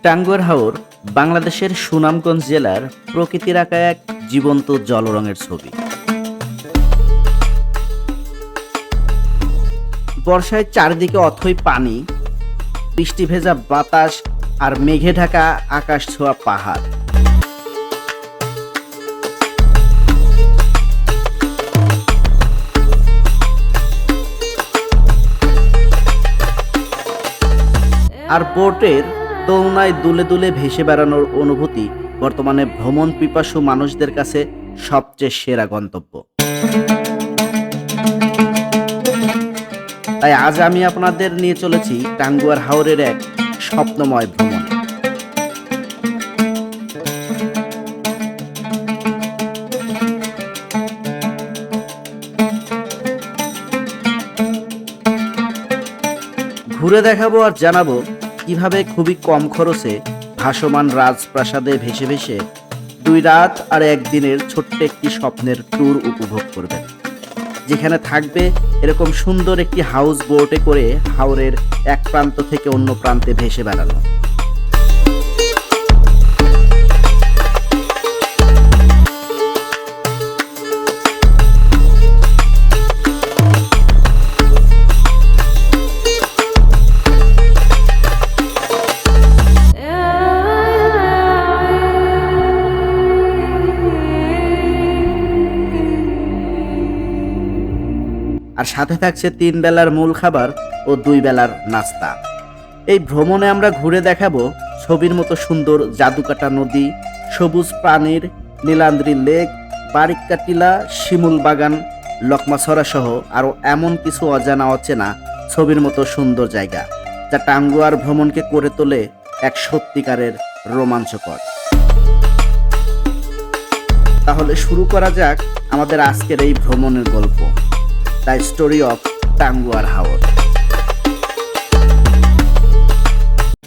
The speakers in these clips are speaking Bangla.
টাঙ্গুয়ার হাওর বাংলাদেশের সুনামগঞ্জ জেলার প্রকৃতির আঁকা এক জীবন্ত জলরঙের ছবি। বর্ষায় চারিদিকে অথই পানি, বৃষ্টি ভেজা বাতাস আর মেঘে ঢাকা আকাশ ছোঁয়া পাহাড়। আর বোটের দোলনায় দুলে দুলে ভেসে বেড়ানোর অনুভূতি বর্তমানে ভ্রমণ পিপাসু মানুষদের কাছে সবচেয়ে সেরা গন্তব্য। তাই আজ আমি আপনাদের নিয়ে চলেছি টাঙ্গুয়ার হাওরের এক স্বপ্নময় ভ্রমণে। ঘুরে দেখাবো আর জানাবো কিভাবে খুবই কম খরচে ভাসমান রাজপ্রাসাদে ভেসে ভেসে 2 রাত আর 1 দিনের ছোট্ট একটি স্বপ্নের ট্যুর উপভোগ করবেন, যেখানে থাকবে এরকম সুন্দর একটি হাউস বোটে করে হাওরের এক প্রান্ত থেকে অন্য প্রান্তে ভেসে বেড়ানো। আর সাথে থাকছে 3 বেলার মূল খাবার ও 2 বেলার নাস্তা। এই ভ্রমণে আমরা ঘুরে দেখাবো ছবির মতো সুন্দর জাদুকাটা নদী, সবুজ প্রাণীর নীলাদ্রি লেক, বারিক্কা টিলা, শিমুল বাগান, লকমাছড়া সহ আরও এমন কিছু অজানা অচেনা ছবির মতো সুন্দর জায়গা, যা টাঙ্গুয়ার ভ্রমণকে করে তোলে এক সত্যিকারের রোমাঞ্চকর। তাহলে শুরু করা যাক আমাদের আজকের এই ভ্রমণের গল্প, the story of Tanguar Haor.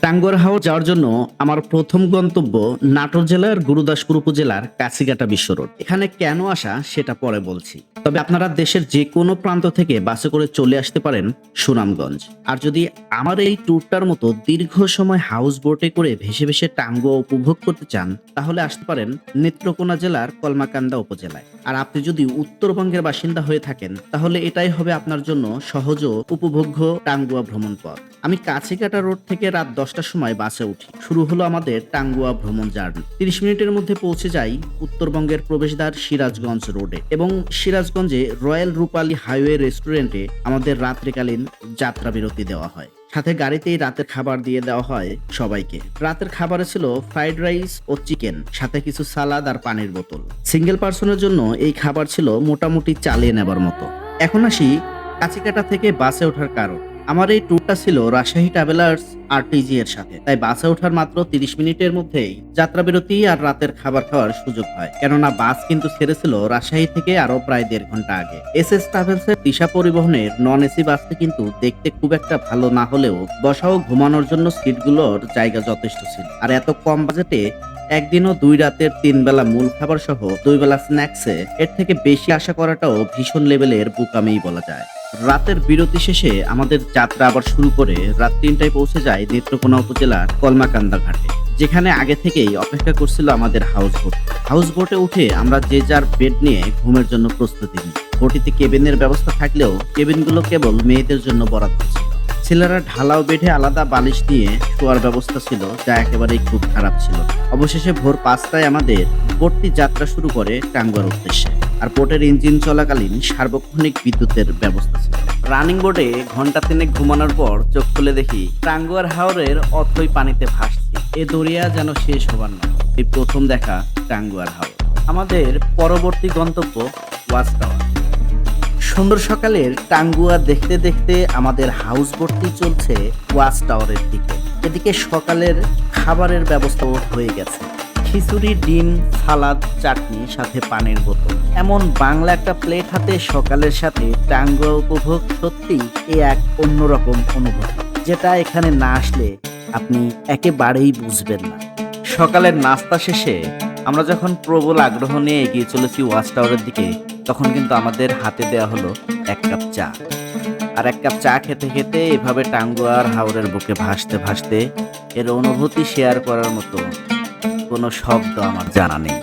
Tanguar Haor যাওয়ার জন্য আমার প্রথম গন্তব্য নাটোর জেলার গুরুদাসপুর উপজেলার কাছিঘাটা বিশ্ব রোড। এখানে কেন আসা সেটা পরে বলছি, তবে আপনারা দেশের যে কোনো প্রান্ত থেকে বাসে করে চলে আসতে পারেন সুনামগঞ্জ। আর যদি আমার এই ট্যুরটার মতো দীর্ঘ সময় হাউস বোটে করে ভেসে ভেসে টাঙ্গুয়া উপভোগ করতে চান, তাহলে আসতে পারেন নেত্রকোনা জেলার কলমাকান্দা উপজেলায়। আর আপনি যদি উত্তরবঙ্গের বাসিন্দা হয়ে থাকেন, তাহলে এটাই হবে আপনার জন্য সহজ ও উপভোগ্য টাঙ্গুয়া ভ্রমণ পথ। আমি কাছিঘাটা রোড থেকে রাত 10টার সময় বাসে উঠি। শুরু হলো আমাদের টাঙ্গুয়া ভ্রমণ জার্নি। 30 মিনিটের মধ্যে পৌঁছে যাই উত্তরবঙ্গের প্রবেশদ্বার সিরাজগঞ্জ রোডে, এবং সিরাজগঞ্জে রয়্যাল রূপালী হাইওয়ে রেস্টুরেন্টে আমাদের রাত্রিকালীন যাত্রা বিরতি দেওয়া হয়। সাথে গাড়িতেই রাতের খাবার দিয়ে দেওয়া হয় সবাইকে। রাতের খাবারে ছিল ফ্রাইড রাইস ও চিকেন, সাথে কিছু সালাদ আর পানির বোতল। সিঙ্গেল পার্সনের জন্য এই খাবার ছিল মোটামুটি চালিয়ে নেবার মতো। এখন আসি কাছিঘাটা থেকে বাসে ওঠার কারণ। আমার এই ট্যুরটা ছিল রাজশাহী ট্রাভেলার্স আরটিজি এর সাথে, তাই বাসে ওঠার মাত্র 30 মিনিটের মধ্যেই যাত্রা বিরতি আর রাতের খাবার খাওয়ার সুযোগ হয়, কেননা বাস কিন্তু ছেড়েছিল রাজশাহী থেকে আরো প্রায় 1.5 ঘন্টা আগে। এসএস ট্রাভেলসের দিশা পরিবহনের নন এসি বাসটি কিন্তু দেখতে খুব একটা ভালো না হলেও বসা ও ঘুমানোর জন্য সিটগুলোর জায়গা যথেষ্ট ছিল। আর এত কম বাজেটে একদিনও 2 রাতের 3 বেলা মূল খাবার সহ 2 বেলা স্ন্যাক্সে এর থেকে বেশি আশা করাটাও ভীষণ লেভেলের বোকামিই বলা যায়। রাতের বিরতি শেষে আমাদের যাত্রা আবার শুরু করে রাত 3টায় পৌঁছে যায় নেত্রকোনা উপজেলার কলমাকান্দা ঘাটে, যেখানে আগে থেকেই অপেক্ষা করছিল আমাদের হাউস বোট। হাউস বোটে উঠে আমরা যে যার বেড নিয়ে ঘুমের জন্য প্রস্তুতি নিই। বোটিতে কেবিনের ব্যবস্থা থাকলেও কেবিনগুলো কেবল মেয়েদের জন্য বরাদ্দ ছিল। ছেলেরা ঢালাও বেডে আলাদা বালিশ নিয়ে শোয়ার ব্যবস্থা ছিল, যা একেবারেই খুব খারাপ ছিল। অবশেষে ভোর 5টায় আমাদের বোটটি যাত্রা শুরু করে টাঙ্গুয়ার উদ্দেশ্যে। আর বোটের ইঞ্জিন চলাকালীন সার্বক্ষণিক বিদ্যুতের ব্যবস্থা ছিল। রানিং বোটে ঘন্টা 3 ঘুমানোর পর চোখ খুলে দেখি টাঙ্গুয়ার হাওরের অথই পানিতে ভাসছি। এ দরিয়া যেন শেষ হবার নয়। এই প্রথম দেখা টাঙ্গুয়ার হাওর। আমাদের পরবর্তী গন্তব্য ওয়াচ টাওয়ার। সুন্দর সকালের টাঙ্গুয়া দেখতে দেখতে আমাদের হাউস বোটটি চলছে ওয়াচ টাওয়ারের দিকে। এদিকে সকালের খাবারের ব্যবস্থাও হয়ে গেছে। খিচুড়ি, ডিম, সালাদ, চাটনি, সাথে পানির বোতল। এমন বাংলা একটা প্লেট হাতে সকালের সাথে টাঙ্গুয়া উপভোগ সত্যি এক অন্যরকম অনুভূতি, যেটা এখানে না আসলে আপনি একেবারেই বুঝবেন না। সকালের নাস্তা শেষে আমরা যখন প্রবল আগ্রহ নিয়ে এগিয়ে চলেছি ওয়াচ টাওয়ারের দিকে, তখন কিন্তু আমাদের হাতে দেওয়া হলো 1 কাপ চা। আর 1 কাপ চা খেতে খেতে এভাবে টাঙ্গুয়ার হাওরের বুকে ভাসতে ভাসতে এর অনুভূতি শেয়ার করার মতো কোনো শব্দ আমার জানা নেই।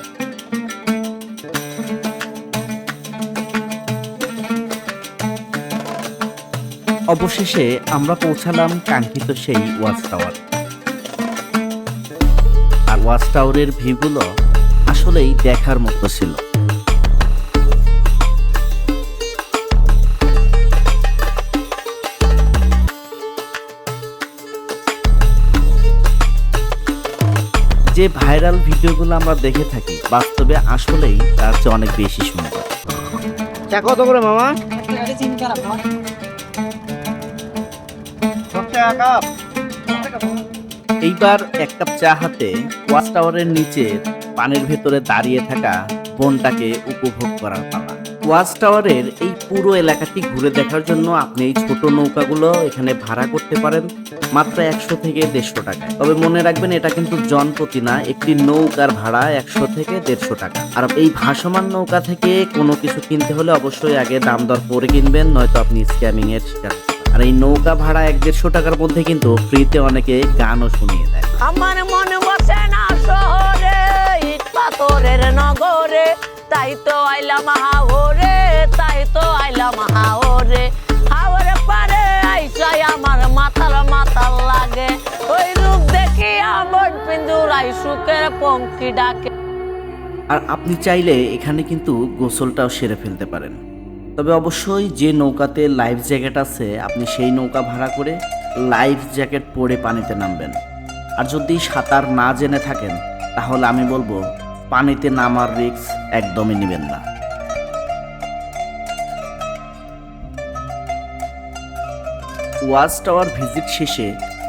অবশেষে আমরা পৌঁছালাম কাঙ্ক্ষিত সেই ওয়াচ টাওয়ার। আর ওয়াচ টাওয়ারের ভিউগুলো আসলেই দেখার মতো ছিল। যে ভাইরাল ভিডিওগুলো আমরা দেখে থাকি, বাস্তবে আসলেই তার চেয়ে অনেক বেশি সুন্দর। চা কত করে মামা? এইবার এক কাপ চা হাতে ওয়াচ টাওয়ারের নিচে পানির ভেতরে দাঁড়িয়ে থাকা বনটাকে উপভোগ করার পালা। ওয়াচ টাওয়ারের এই পুরো এলাকাটি ঘুরে দেখার জন্য আপনি এই ছোট নৌকাগুলো এখানে ভাড়া করতে পারেন মাত্র 100 থেকে 150 টাকায়। তবে মনে রাখবেন, এটা কিন্তু জনপ্রতি না, একটি নৌকার ভাড়া 100 থেকে 150 টাকা। আর এই ভাসমান নৌকা থেকে কোনো কিছু কিনতে হলে অবশ্যই আগে দাম দর করে কিনবেন, নয়তো আপনি স্ক্যামিং এর শিকার। আর এই নৌকা ভাড়া 100-150 টাকার মধ্যে কিন্তু ফ্রিতে অনেকে গানও শুনিয়ে দেয়। আমার মনে বসে না শহরে, ইট পাথরের নগরে, তাই তো আইলাম হাওরে, তাই তো আইলাম হাওরে। হাওরে পারে আইসাই আমার মাথার মাথার লাগে, ওই রূপ দেখি আমার পিঞ্জুরাই সুখের পঙ্কি ডাকে। আর আপনি চাইলে এখানে কিন্তু গোসলটাও সেরে ফেলতে পারেন। তবে অবশ্যই যে নৌকাতে লাইফ জ্যাকেট আছে, আপনি সেই নৌকা ভাড়া করে লাইফ জ্যাকেট পরে পানিতে নামবেন। আর যদি সাঁতার না জেনে থাকেন, তাহলে আমি বলবো পানিতে নামার রিস্ক একদমই নেবেন না। ওয়াচ টাওয়ার ভিজিট শেষে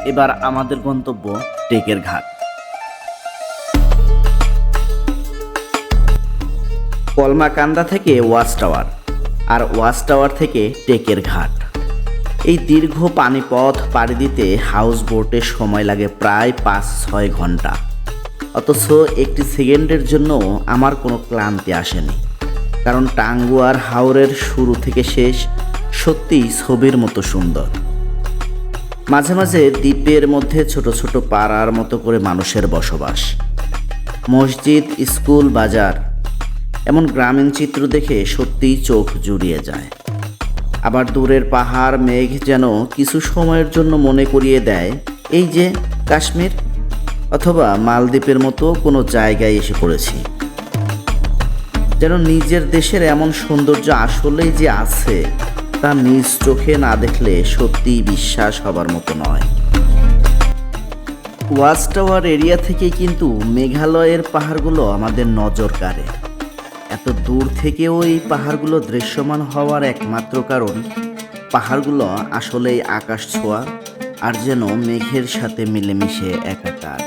এবার আমাদের গন্তব্য টেকের ঘাট। কলমাকান্দা থেকে ওয়াচ টাওয়ার, আর ওয়াচ টাওয়ার থেকে টেকের ঘাট। এই দীর্ঘ পানিপথ পাড়ি দিতে হাউস বোটে সময় লাগে প্রায় 5-6 ঘন্টা। অথচ একটি সেকেন্ডের জন্য আমার কোনো ক্লান্তি আসেনি, কারণ টাঙ্গুয়ার হাওরের শুরু থেকে শেষ সত্যিই ছবির মতো সুন্দর। মাঝে মাঝে দ্বীপের মধ্যে ছোট ছোট পাড়ার মতো করে মানুষের বসবাস, মসজিদ, স্কুল, বাজার, এমন গ্রামীণ চিত্র দেখে সত্যিই চোখ জুড়িয়ে যায়। আবার দূরের পাহাড় মেঘ যেন কিছু সময়ের জন্য মনে করিয়ে দেয় এই যে কাশ্মীর অথবা মালদ্বীপের মতো কোনো জায়গায় এসে পড়েছি। যেন নিজের দেশের এমন সৌন্দর্য আসলেই যে আছে, তা নিজ চোখে না দেখলে সত্যিই বিশ্বাস হবার মতো নয়। ওয়াচ টাওয়ার এরিয়া থেকে কিন্তু মেঘালয়ের পাহাড়গুলো আমাদের নজর কাড়ে। এত দূর থেকেও এই পাহাড়গুলো দৃশ্যমান হওয়ার একমাত্র কারণ, পাহাড়গুলো আসলেই আকাশ ছোঁয়া আর যেন মেঘের সাথে মিলেমিশে একাকার।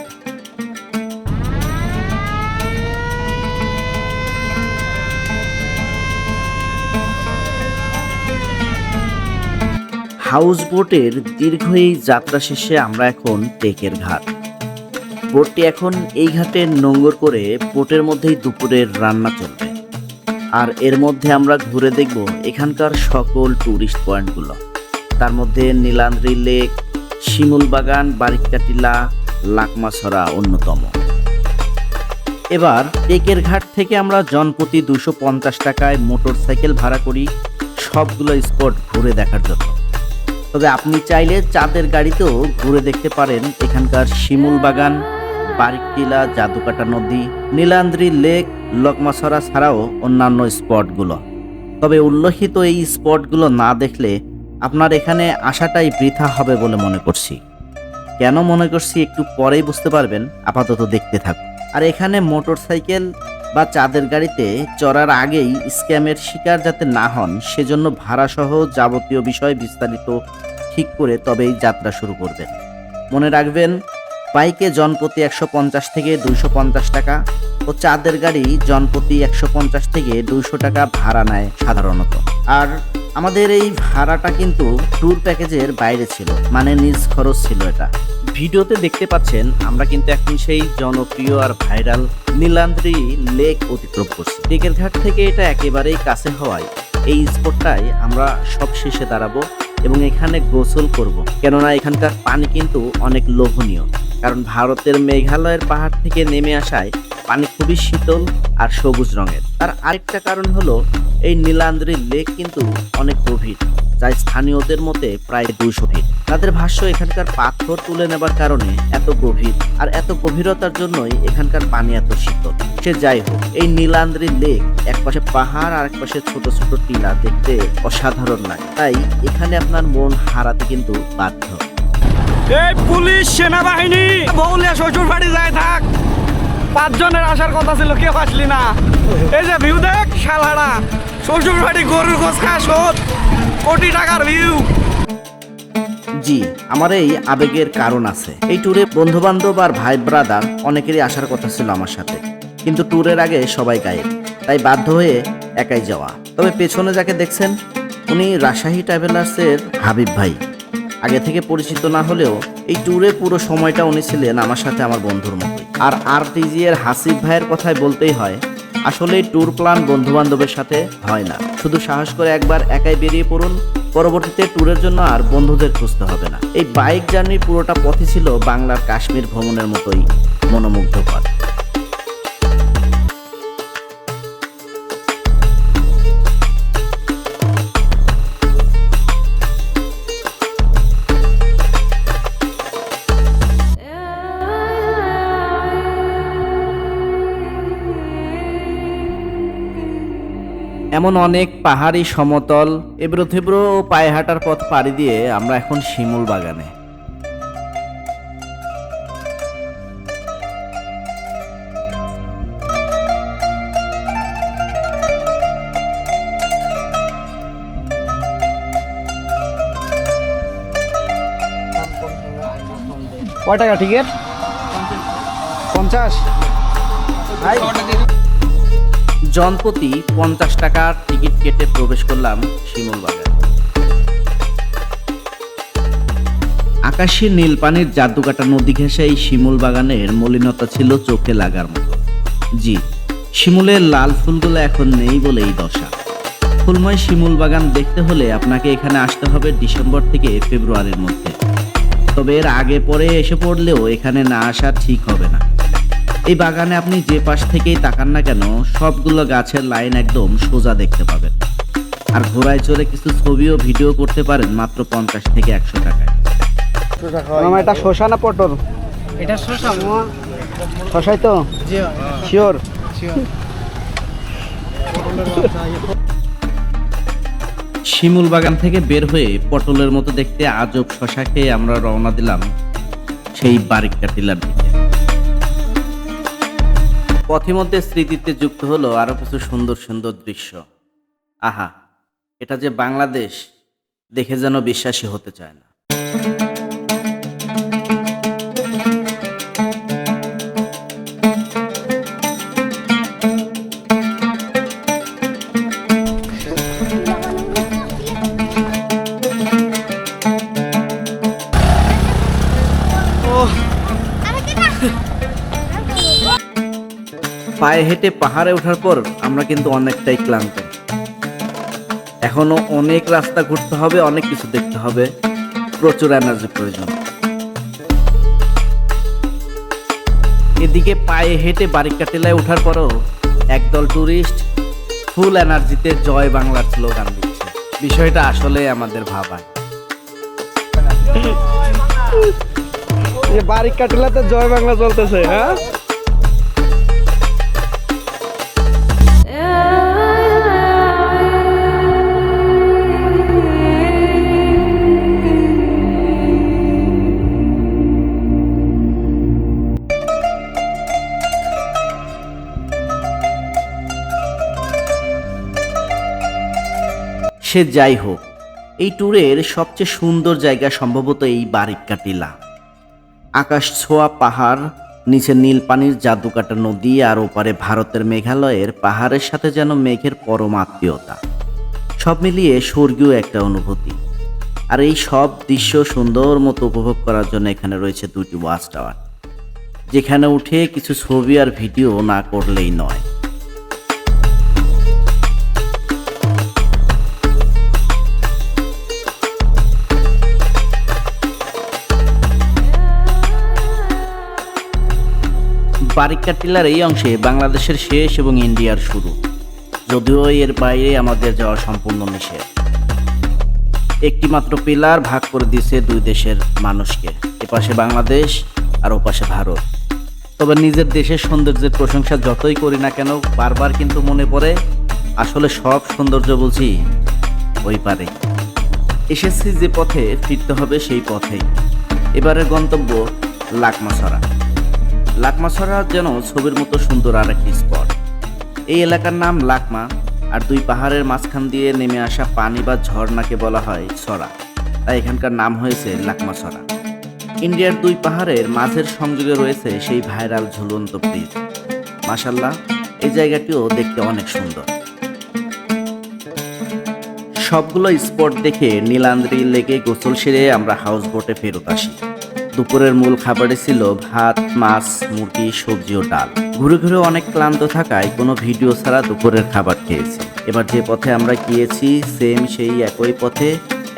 হাউস বোটের দীর্ঘ এই যাত্রা শেষে আমরা এখন টেকের ঘাট। বোটটি এখন এই ঘাটে নোঙর করে বোটের মধ্যেই দুপুরের রান্না চলবে। আর এর মধ্যে আমরা ঘুরে দেখব এখানকার সকল ট্যুরিস্ট পয়েন্টগুলো। তার মধ্যে নীলান্দ্রি লেক, শিমুল বাগান, বারিককাটিলা, লাকমাছড়া অন্যতম। এবার টেকের ঘাট থেকে আমরা জনপ্রতি 250 টাকায় মোটর সাইকেল ভাড়া করি সবগুলো স্পট ঘুরে দেখার জন্য। তবে আপনি চাইলে চাঁদের গাড়িতেও ঘুরে দেখতে পারেন এখানকার শিমুল বাগান, বারিকটিলা, জাদুকাটা নদী, নীলান্দ্রি লেক, লকমাছড়া ছাড়াও অন্যান্য স্পটগুলো। তবে উল্লেখিত এই স্পটগুলো না দেখলে আপনার এখানে আসাটাই বৃথা হবে বলে মনে করছি। কেন মনে করছি একটু পরেই বুঝতে পারবেন, আপাতত দেখতে থাকুন। আর এখানে মোটর সাইকেল বা চাঁদের গাড়িতে চড়ার আগেই স্ক্যামের শিকার যাতে না হন, সেজন্য ভাড়াসহ যাবতীয় বিষয় বিস্তারিত ঠিক করে তবেই যাত্রা শুরু করবেন। মনে রাখবেন, বাইকে জনপ্রতি 150 থেকে 250 টাকা ও চাঁদের গাড়ি জনপ্রতি 150 থেকে 200 টাকা ভাড়া নেয় সাধারণত। আর আমাদের এই ভাড়াটা কিন্তু ট্যুর প্যাকেজের বাইরে ছিল, মানে নিজ খরচ ছিল এটা। ভিডিওতে দেখতে পাচ্ছেন আমরা কিন্তু এখন সেই জনপ্রিয় আর ভাইরাল নীলান্দ্রি লেক অতিক্রম করছি। টেকের ঘাট থেকে এটা একেবারেই কাছে হওয়ায় এই স্পটটায় আমরা সব শেষে দাঁড়াবো এবং এখানে গোসল করব, কেননা এখানকার পানি কিন্তু অনেক লোভনীয়। কারণ ভারতের মেঘালয়ের পাহাড় থেকে নেমে আসায় পানি খুবই শীতল আর সবুজ রঙের। তার আরেকটা কারণ হলো এই নীলাদ্রি লেক কিন্তু অনেক গভীর, যা স্থানীয়দের মতে প্রায় 200 ফিট। তাদের ভাষ্য এখানকার পাথর তুলে নেবার কারণে এত গভীর, আর এত গভীরতার জন্যই এখানকার পানি এত শীতল। সে যাই হোক, এই নীলাদ্রি লেক একপাশে পাহাড় আর একপাশে ছোট ছোট টিলা, দেখতে অসাধারণ লাগে। তাই এখানে আপনার মন হারাতে কিন্তু বাধ্য। এই পুলিশ সেনাবাহিনী বউলিয়া শ্বশুর বাড়ি যায় থাক, 5 জনের আসার কথা ছিল, কেউ আসলি না। এই যে ভিউ দেখ শালারা, শ্বশুর বাড়ি গরুর গোস খা, 100 কোটি টাকার ভিউ। জি, আমার এই আবেগের কারণ আছে। এই ট্যুরে বন্ধু বান্ধব আর ভাই ব্রাদার অনেকেরই আসার কথা ছিল আমার সাথে, কিন্তু ট্যুরের আগে সবাই গায়েব, তাই বাধ্য হয়ে একাই যাওয়া। তবে পেছনে যাকে দেখছেন উনি রাজশাহী ট্রাভেলার্সের হাবিব ভাই। আগে থেকে পরিচিত না হলেও এই ট্যুরে পুরো সময়টা উনি ছিলেন আমার সাথে আমার বন্ধুর মতোই। আর আরটিজি এর হাসিব ভাইয়ের কথাই বলতেই হয়, আসলে ট্যুর প্ল্যান বন্ধু বান্ধবের সাথে হয় না। শুধু সাহস করে একবার একাই বেরিয়ে পড়ুন, পরবর্তীতে ট্যুরের জন্য আর বন্ধুদের খুঁজতে হবে না। এই বাইক জার্নির পুরোটা পথই ছিল বাংলার কাশ্মীর ভ্রমণের মতোই মনোমুগ্ধকর। এমন অনেক পাহাড়ি সমতল, এবড়ো থেবড়ো ও পায়ে হাঁটার পথ পাড়ি দিয়ে আমরা এখন শিমুল বাগানে। কয় টাকা টিকিট? 50। জনপ্রতি 50 টাকার টিকিট কেটে প্রবেশ করলাম শিমুল বাগানে। আকাশে নীল পানির জাদুকাটা নদী ঘেঁষে এই শিমুল বাগানের মলিনতা ছিল চোখে লাগার মতো। জি, শিমুলের লাল ফুলগুলো এখন নেই বলেই দশা। ফুলময় শিমুল বাগান দেখতে হলে আপনাকে এখানে আসতে হবে ডিসেম্বর থেকে ফেব্রুয়ারির মধ্যে। তবে এর আগে পরে এসে পড়লেও এখানে না আসা ঠিক হবে না। এই বাগানে আপনি যে পাশ থেকেই তাকান না কেন, সবগুলো গাছের লাইন একদম সোজা দেখতে পাবেন। আর ঘোড়ায় চড়ে কিছু ছবি ও ভিডিও করতে পারেন মাত্র 50 থেকে 100 টাকায়। মামা এটা শসা না পটল? এটা শসা মামা। শসাই তো? জি শিওর? শিমুল বাগান থেকে বের হয়ে পটলের মতো দেখতে আজব শশা খেয়ে আমরা রওনা দিলাম সেই বারিক্কা টিলার দিকে। পথিমধ্যে স্মৃতিতে যুক্ত হলো আরো কিছু সুন্দর সুন্দর দৃশ্য। আহা, এটা যে বাংলাদেশ, দেখে যেন বিশ্বাসই হতে চায় না। পায়ে হেঁটে পাহাড়ে ওঠার পর আমরা কিন্তু অনেকটাই ক্লান্ত। এখনো অনেক রাস্তা ঘুরতে হবে, অনেক কিছু দেখতে হবে, প্রচুর এনার্জি প্রয়োজন। এদিকে পায়ে হেঁটে বারিক্কা টিলায় ওঠার পরও একদল টুরিস্ট ফুল এনার্জিতে জয় বাংলার স্লোগান দিচ্ছে। বিষয়টা আসলে আমাদের ভাবায়। বারিক্কা টিলাতে জয় বাংলা চলতেছে, হ্যাঁ? সে যাই হোক, এই ট্যুরের সবচেয়ে সুন্দর জায়গা সম্ভবত এই বারিক্কা টিলা। আকাশ ছোঁয়া পাহাড়, নিচে নীল পানির জাদুকাটা নদী, আর ওপারে ভারতের মেঘালয়ের পাহাড়ের সাথে যেন মেঘের পরম আত্মীয়তা। সব মিলিয়ে স্বর্গীয় একটা অনুভূতি। আর এই সব দৃশ্য সুন্দর মতো উপভোগ করার জন্য এখানে রয়েছে 2টি ওয়াচ টাওয়ার, যেখানে উঠে কিছু ছবি আর ভিডিও না করলেই নয়। বারিক্কা টিলার এই অংশে বাংলাদেশের শেষ এবং ইন্ডিয়ার শুরু, যদিও এর বাইরে আমাদের যাওয়া সম্পূর্ণ নিষেধ। একটি মাত্র পিলার ভাগ করে দিয়েছে দুই দেশের মানুষকে, এপাশে বাংলাদেশ আর ওপাশে ভারত। তবে নিজের দেশের সৌন্দর্যের প্রশংসা যতই করি না কেন, বারবার কিন্তু মনে পড়ে আসলে সব সৌন্দর্য বুঝি ওই পারে। এসেছি যে পথে, ফিরতে হবে সেই পথেই। এবারের গন্তব্য লাকমাছড়া। লাকমাছড়া যেন ছবির মতো সুন্দর আর একটি স্পট। এই এলাকার নাম লাকমা, আর দুই পাহাড়ের মাঝখান দিয়ে নেমে আসা পানি বা ঝর্ণাকে বলা হয় ছড়া, তাই এখানকার নাম হয়েছে লাকমাছড়া। ইন্ডিয়ার দুই পাহাড়ের মাঝের সংযোগে রয়েছে সেই ভাইরাল ঝুলন্ত ব্রিজ। মাশাআল্লাহ, এই জায়গাটিও দেখতে অনেক সুন্দর। সবগুলো স্পট দেখে নীলান্দ্রি লেকে গোসল সেরে আমরা হাউস বোটে ফেরত আসি। দুপুরের মূল খাবারে ছিল ভাত, মাছ, মুরগি, সবজি ও ডাল। ঘুরে ঘুরে অনেক ক্লান্ত থাকায় কোনো ভিডিও ছাড়া দুপুরের খাবার খেয়েছি। এবার যে পথে আমরা গিয়েছি সেম সেই একই পথে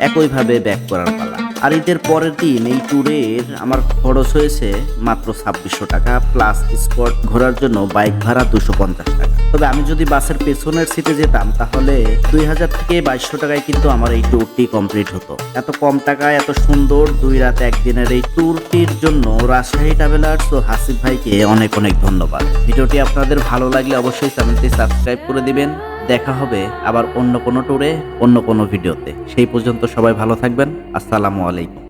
একইভাবে ব্যাক করার পালা। আর ঈদের পরের দিন এই ট্যুরের আমার খরচ হয়েছে মাত্র 2600 টাকা, প্লাস স্পট ঘোরার জন্য বাইক ভাড়া 250 টাকা। তবে আমি যদি বাসের পেছনের সিটে যেতাম তাহলে 2000 থেকে 2200 টাকায় কিন্তু আমার এই ট্যুরটি কমপ্লিট হতো। এত কম টাকায় এত সুন্দর 2 রাত 1 দিনের এই ট্যুরটির জন্য রাজশাহী ট্রাভেলার্স ও হাসিফ ভাইকে অনেক অনেক ধন্যবাদ। ভিডিওটি আপনাদের ভালো লাগলে অবশ্যই চ্যানেলটি সাবস্ক্রাইব করে দিবেন। দেখা হবে আবার অন্য কোনো ট্যুরে, অন্য কোনো ভিডিওতে। সেই পর্যন্ত সবাই ভালো থাকবেন। আসসালামু আলাইকুম।